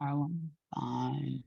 Harlem. Fine.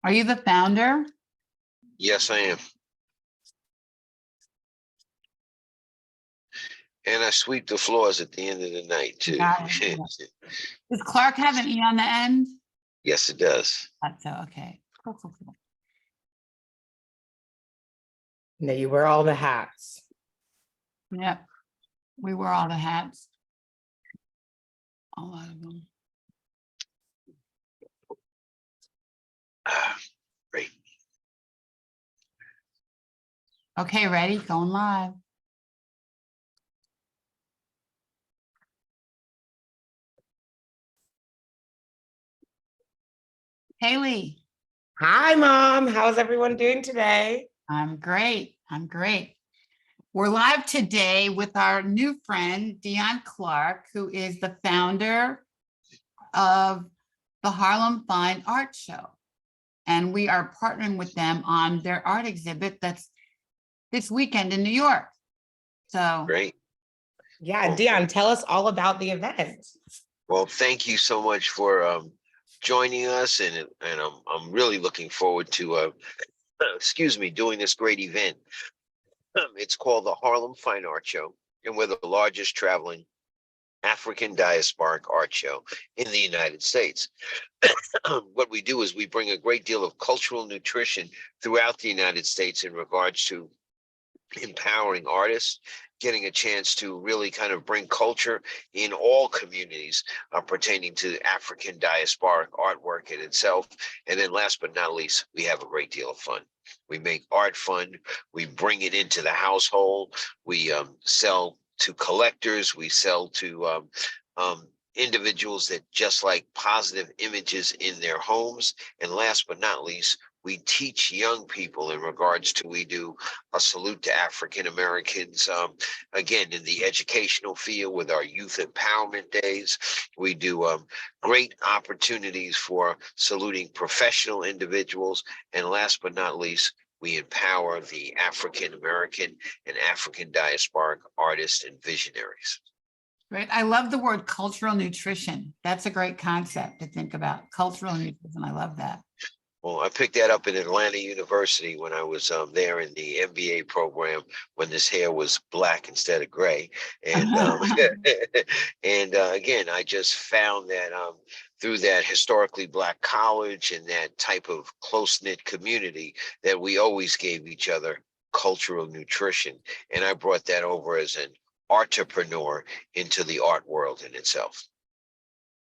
Are you the founder? Yes, I am. And I sweep the floors at the end of the night too. Got it. Does Clark have an E on the end? Yes, it does. So, okay. Cool. No, you wear all the hats. Yep. We wear all the hats. A lot of them. Great. Okay, ready? Going live. Haley. Hi, Mom. How's everyone doing today? I'm great. We're live today with our new friend, Dion Clarke, who is the founder of the Harlem Fine Art Show. And we are partnering with them on their art exhibit that's this weekend in New York. So Great. Yeah, Well, Dion, tell us all about the event. Well, thank you so much for joining us, and I'm really looking forward to excuse me, doing this great event. It's called the Harlem Fine Art Show, and we're the largest traveling African diasporic art show in the United States. What we do is we bring a great deal of cultural nutrition throughout the United States in regards to empowering artists, getting a chance to really kind of bring culture in all communities pertaining to African diasporic artwork in itself. And then last but not least, we have a great deal of fun. We make art fun. We bring it into the household. We sell to collectors. We sell to individuals that just like positive images in their homes. And last but not least, we teach young people in regards to, we do a salute to African Americans, again, in the educational field with our youth empowerment days. We do great opportunities for saluting professional individuals. And last but not least, we empower the African American and African diasporic artists and visionaries. Right. I love the word cultural nutrition. That's a great concept to think about. Cultural nutrition. I love that. Well, I picked that up in Atlanta University when I was there in the MBA program, when this hair was black instead of gray. And and again, I just found that through that historically black college and that type of close-knit community, that we always gave each other cultural nutrition. And I brought that over as an entrepreneur into the art world in itself.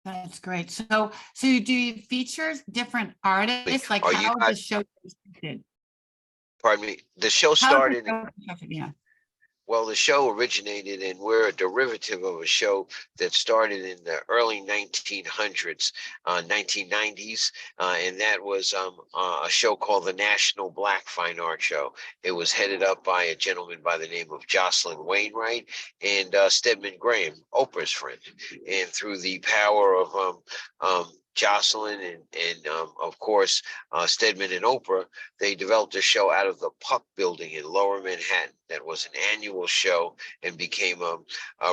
That's great. So you do features different artists? Like, Are you how is the guys, show constructed? pardon me, the show How is the started, show constructed? Yeah. well, the show originated, and we're a derivative of a show that started in the early 1900s, 1990s, and that was a show called the National Black Fine Art Show. It was headed up by a gentleman by the name of Jocelyn Wainwright and Stedman Graham, Oprah's friend. And through the power of Jocelyn and of course Stedman and Oprah, they developed a show out of the Puck Building in Lower Manhattan that was an annual show and became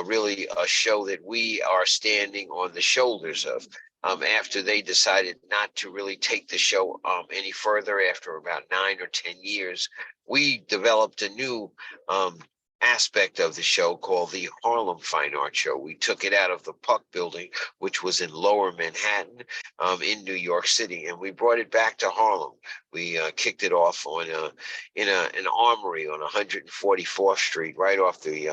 really a show that we are standing on the shoulders of. After they decided not to really take the show any further, after about 9 or 10 years, we developed a new aspect of the show called the Harlem Fine Art Show. We took it out of the Puck Building, which was in Lower Manhattan in New York City, and we brought it back to Harlem. We kicked it off on an armory on 144th Street, right off the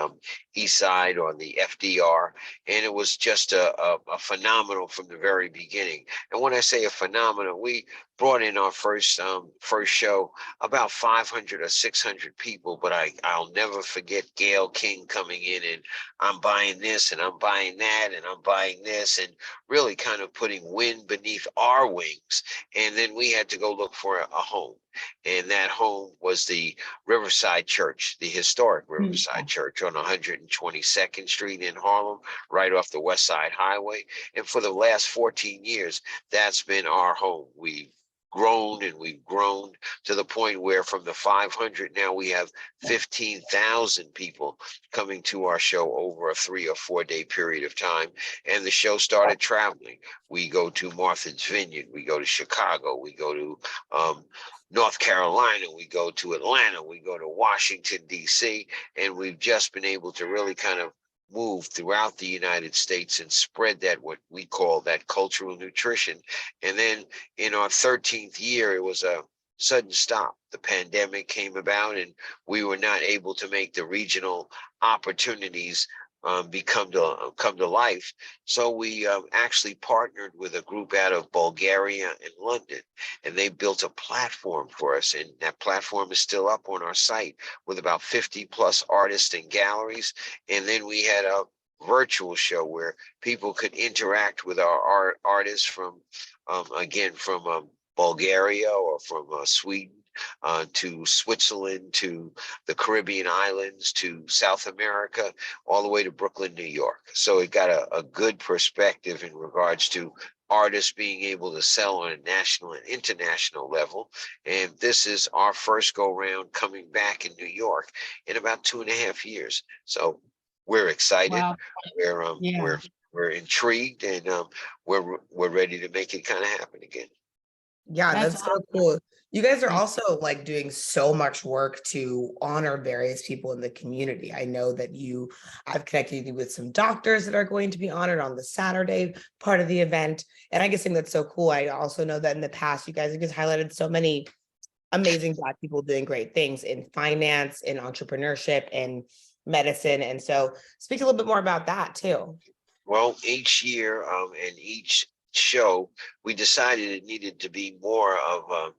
east side on the FDR, and it was just a phenomenal from the very beginning. And when I say a phenomenal, we brought in our first show about 500 or 600 people, but I'll never forget Gail King coming in and I'm buying this and I'm buying that and I'm buying this, and really kind of putting wind beneath our wings. And then we had to go look for a home. And that home was the Riverside Church, the historic Riverside Church on 122nd Street in Harlem, right off the West Side Highway. And for the last 14 years, that's been our home. We grown and we've grown to the point where from the 500 now we have 15,000 people coming to our show over a 3 or 4 day period of time. And the show started traveling. We go to Martha's Vineyard, we go to Chicago, we go to North Carolina, we go to Atlanta, we go to Washington, D.C., and we've just been able to really kind of move throughout the United States and spread that, what we call that cultural nutrition. And then in our 13th year, it was a sudden stop. The pandemic came about and we were not able to make the regional opportunities come to life. So we actually partnered with a group out of Bulgaria and London, and they built a platform for us. And that platform is still up on our site with about 50 plus artists and galleries. And then we had a virtual show where people could interact with our artists from, again, from Bulgaria or from Sweden, to Switzerland, to the Caribbean islands, to South America, all the way to Brooklyn, New York. So it got a good perspective in regards to artists being able to sell on a national and international level. And this is our first go round coming back in New York in about 2.5 years. So we're excited. Wow. We're Yeah. we're intrigued, and we're ready to make it kind of happen again. Yeah, That's that's so cool. You guys are Thank- also like doing so much work to honor various people in the community. I know that I've connected you with some doctors that are going to be honored on the Saturday part of the event. And I just think that's so cool. I also know that in the past, you guys have just highlighted so many amazing Black people doing great things in finance, in entrepreneurship, and medicine. And so speak a little bit more about that too. Well, each year and each show, we decided it needed to be more of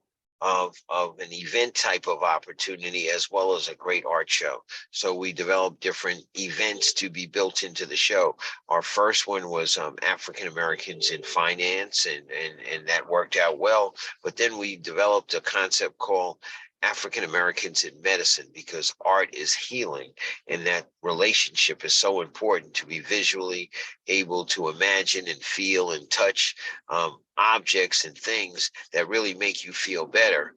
an event type of opportunity as well as a great art show. So we developed different events to be built into the show. Our first one was African Americans in finance, and that worked out well. But then we developed a concept called African Americans in medicine, because art is healing, and that relationship is so important to be visually able to imagine and feel and touch objects and things that really make you feel better,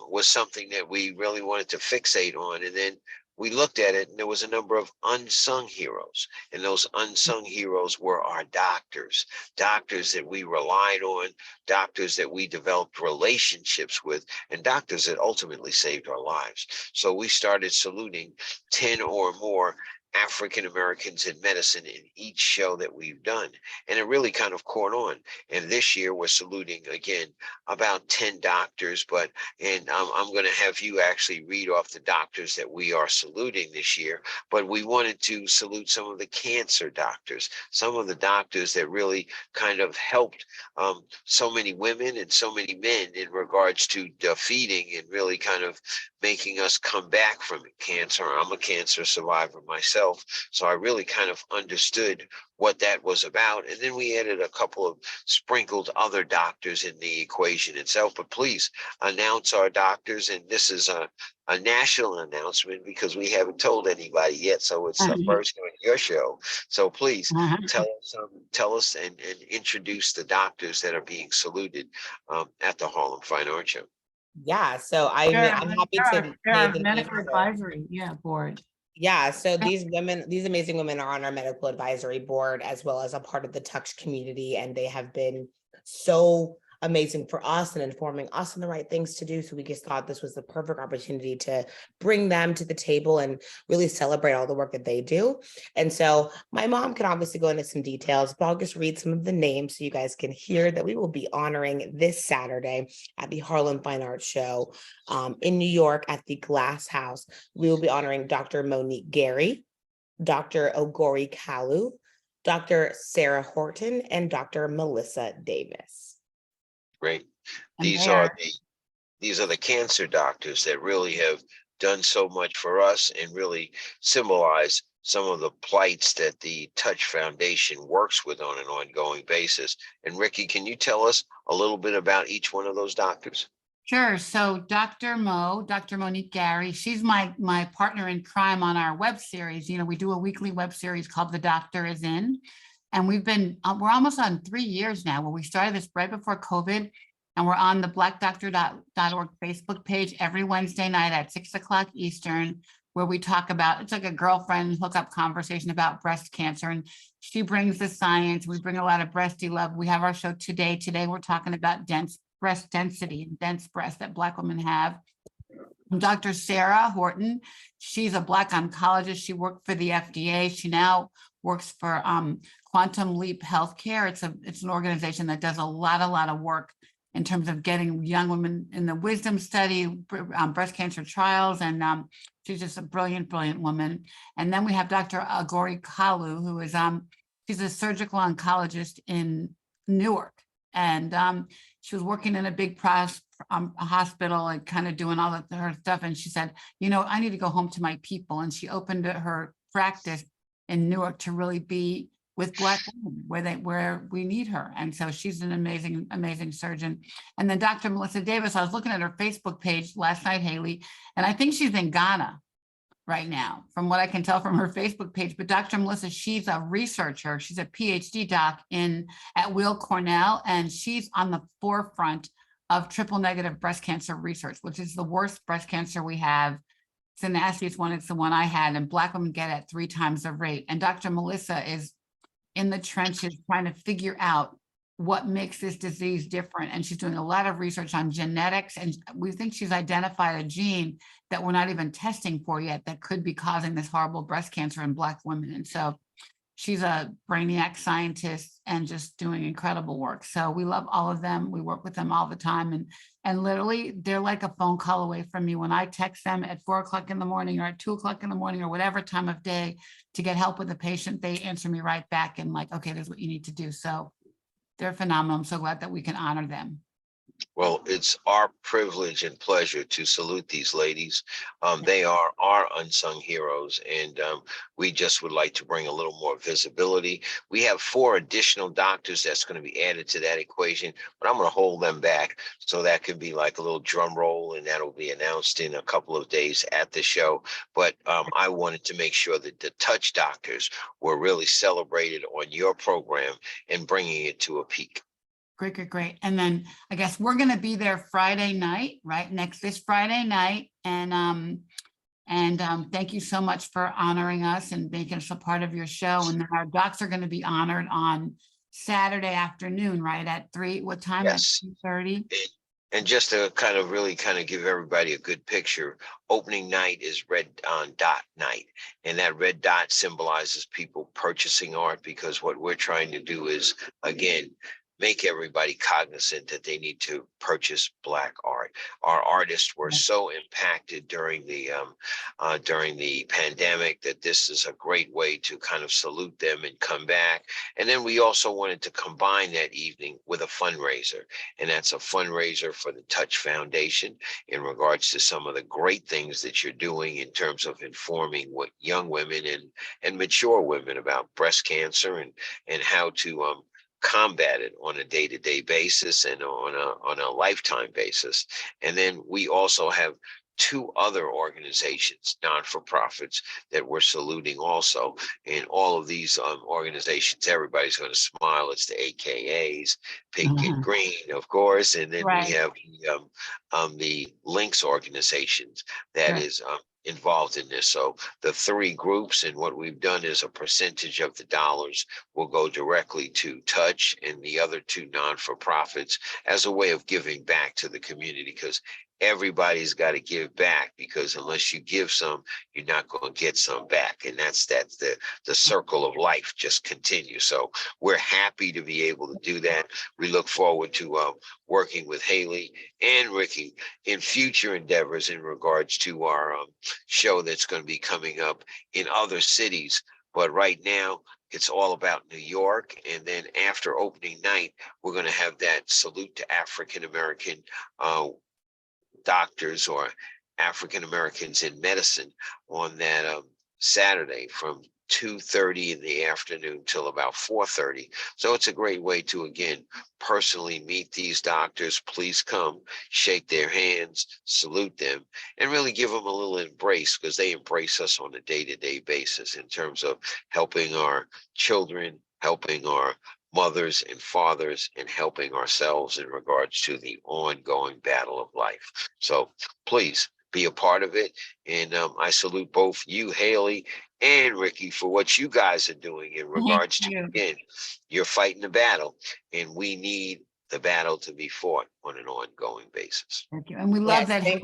was something that we really wanted to fixate on. And then we looked at it, and there was a number of unsung heroes, and those unsung heroes were our doctors that we relied on, doctors that we developed relationships with, and doctors that ultimately saved our lives. So we started saluting 10 or more African Americans in medicine in each show that we've done. And it really kind of caught on. And this year we're saluting again about 10 doctors, and I'm going to have you actually read off the doctors that we are saluting this year. But we wanted to salute some of the cancer doctors, some of the doctors that really kind of helped so many women and so many men in regards to defeating and really kind of making us come back from cancer. I'm a cancer survivor myself, so I really kind of understood what that was about. And then we added a couple of sprinkled other doctors in the equation itself. But please announce our doctors. And this is a national announcement because we haven't told anybody yet. So it's the first on your show. So please tell us and introduce the doctors that are being saluted at the Harlem Fine Art Show. Yeah, so I'm happy to name the medical names. advisory, board. Yeah, so these amazing women are on our medical advisory board as well as a part of the Touch community, and they have been so amazing for us and informing us on the right things to do. So we just thought this was the perfect opportunity to bring them to the table and really celebrate all the work that they do. And so my mom can obviously go into some details, but I'll just read some of the names so you guys can hear that we will be honoring this Saturday at the Harlem Fine Arts Show in New York at the Glass House. We will be honoring Dr. Monique Gary, Dr. Ogori Kalu, Dr. Sarah Horton, and Dr. Melissa Davis. Great. These are the cancer doctors that really have done so much for us and really symbolize some of the plights that the Touch Foundation works with on an ongoing basis. And Ricky, can you tell us a little bit about each one of those doctors? Sure. So Dr. Monique Gary, she's my partner in crime on our web series. We do a weekly web series called The Doctor Is In. And we're almost on 3 years now, where we started this right before COVID. And we're on the blackdoctor.org Facebook page every Wednesday night at 6 o'clock Eastern, where we talk about, it's like a girlfriend hookup conversation about breast cancer. And she brings the science. We bring a lot of breasty love. We have our show today. Today, we're talking about dense breast density and dense breasts that Black women have. Dr. Sarah Horton, she's a Black oncologist. She worked for the FDA. She now works for Quantum Leap Healthcare. It's an organization that does a lot of work in terms of getting young women in the wisdom study, breast cancer trials, and she's just a brilliant woman. And then we have Dr. Agori Kalu, who is she's a surgical oncologist in Newark, and she was working in a big a hospital and kind of doing all her stuff. And she said, I need to go home to my people. And she opened her practice in Newark to really be with Black women where we need her. And so she's an amazing surgeon. And then Dr. Melissa Davis, I was looking at her Facebook page last night, Haley, and I think she's in Ghana right now, from what I can tell from her Facebook page. But Dr. Melissa, she's a researcher. She's a PhD doc at Weill Cornell, and she's on the forefront of triple negative breast cancer research, which is the worst breast cancer we have. It's the nastiest one. It's the one I had, and Black women get at 3 times the rate. And Dr. Melissa is in the trenches trying to figure out what makes this disease different. And she's doing a lot of research on genetics. And we think she's identified a gene that we're not even testing for yet that could be causing this horrible breast cancer in Black women. And so she's a brainiac scientist and just doing incredible work. So we love all of them. We work with them all the time. And literally, they're like a phone call away from me. When I text them at 4 o'clock in the morning or at 2 o'clock in the morning or whatever time of day to get help with a patient, they answer me right back and like, okay, there's what you need to do. So they're phenomenal. I'm so glad that we can honor them. Well, it's our privilege and pleasure to salute these ladies. They are our unsung heroes, and we just would like to bring a little more visibility. We have 4 additional doctors that's going to be added to that equation, but I'm going to hold them back. So that could be like a little drum roll, and that'll be announced in a couple of days at the show. But I wanted to make sure that the touch doctors were really celebrated on your program and bringing it to a peak. Great. And then I guess we're going to be there Friday night, right? This Friday night. And thank you so much for honoring us and making us a part of your show. And then our docs are going to be honored on Saturday afternoon, right? At 3, what time? Yes. At 2:30? And just to really give everybody a good picture, opening night is red dot night. And that red dot symbolizes people purchasing art, because what we're trying to do is, again, make everybody cognizant that they need to purchase Black art. Our artists were so impacted during the pandemic that this is a great way to kind of salute them and come back. And then we also wanted to combine that evening with a fundraiser, and that's a fundraiser for the Touch Foundation in regards to some of the great things that you're doing in terms of informing what young women and mature women about breast cancer and how to combat it on a day-to-day basis and on a lifetime basis. And then we also have 2 other organizations, non-for-profits, that we're saluting also. And all of these organizations, everybody's going to smile. It's the AKAs, Pink and Green, of course. And then we have the Links organizations that is involved in this. So the 3 groups, and what we've done is a percentage of the dollars will go directly to Touch and the other 2 non-for-profits as a way of giving back to the community, because everybody's got to give back, because unless you give some, you're not going to get some back. And that's the circle of life just continues. So we're happy to be able to do that. We look forward to working with Haley and Ricky in future endeavors in regards to our show that's going to be coming up in other cities. But right now, it's all about New York. And then after opening night, we're going to have that salute to African-American doctors or African Americans in medicine on that Saturday from 2:30 in the afternoon till about 4:30. So it's a great way to, again, personally meet these doctors. Please come, shake their hands, salute them, and really give them a little embrace, because they embrace us on a day-to-day basis in terms of helping our children, helping our mothers and fathers and helping ourselves in regards to the ongoing battle of life. So please be a part of it. And I salute both you, Haley, and Ricky, for what you guys are doing in Thank regards to, you. again, you're fighting the battle, and we need the battle to be fought on an ongoing basis. Thank you. And we Yes, love that thank-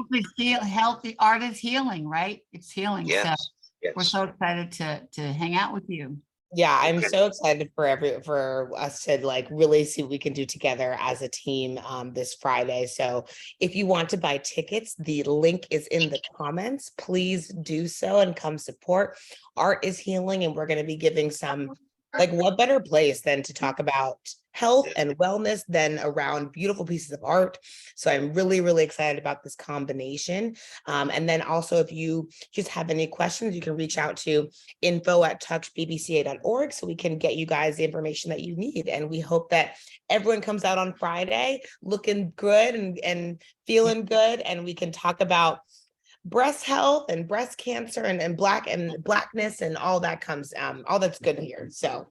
healthy art is healing, right? It's healing. So Yes, we're yes. so excited to hang out with you. Yeah, I'm Okay. so excited for us to like really see what we can do together as a team this Friday. So if you want to buy tickets, the link is in the comments. Please do so and come support. Art is healing, and we're going to be giving some, like, what better place than to talk about health and wellness than around beautiful pieces of art. So I'm really, really excited about this combination. And then also, if you just have any questions, you can reach out to info@touchbbca.org so we can get you guys the information that you need. And we hope that everyone comes out on Friday looking good and feeling good, and we can talk about breast health and breast cancer and blackness and all that comes all that's good here. So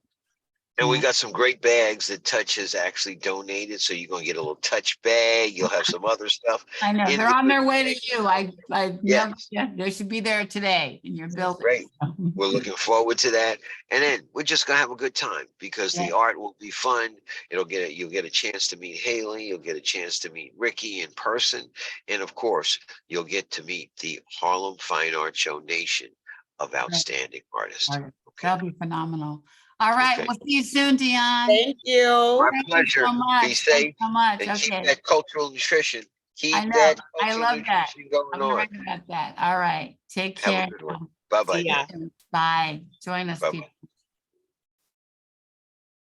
And we got some great bags that Touch has actually donated. So you're gonna get a little Touch bag. You'll have some other stuff. I know, in they're the on their good way bag. to you. I know, Yes. yeah, they should be there today in your building. Great. We're looking forward to that. And then we're just gonna have a good time because the Yeah. art will be fun. You'll get a chance to meet Haley, you'll get a chance to meet Ricky in person. And of course, you'll get to meet the Harlem Fine Art Show Nation of outstanding artists. Artist. Okay. That'll be phenomenal. All right, Okay. we'll see you soon, Dion. thank you. My Thank you pleasure. so much. Be Thanks safe so much. and keep Okay, that cultural nutrition. I Keep know. that I cultural love that. nutrition going I'm gonna on. write about that. All right, take Have care. a good one. Bye-bye See ya. now. Bye. Join us, Bye-bye. people.